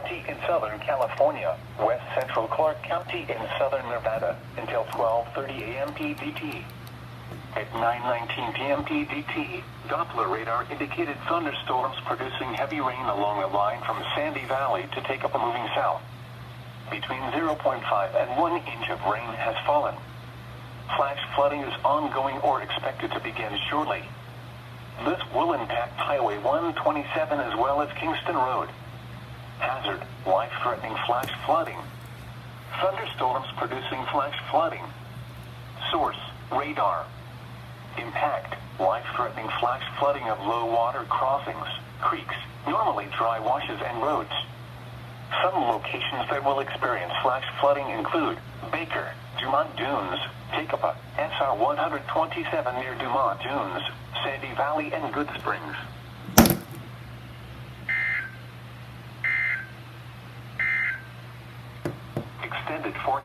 County in Southern California, West Central Clark County in Southern Nevada, until 12:30 a.m. PDT. At 9:19 p.m. PDT, Doppler radar indicated thunderstorms producing heavy rain along the line from Sandy Valley to take up a moving south. Between 0.5 and 1 inch of rain has fallen. Flash flooding is ongoing or expected to begin shortly. This will impact Highway 127 as well as Kingston Road. Hazard, life-threatening flash flooding. Thunderstorms producing flash flooding. Source, radar. Impact, life-threatening flash flooding of low water crossings, creeks, normally dry washes and roads. Some locations that will experience flash flooding include Baker, Dumont Dunes, Tecapa, SR 127 near Dumont Dunes, Sandy Valley and Good Springs.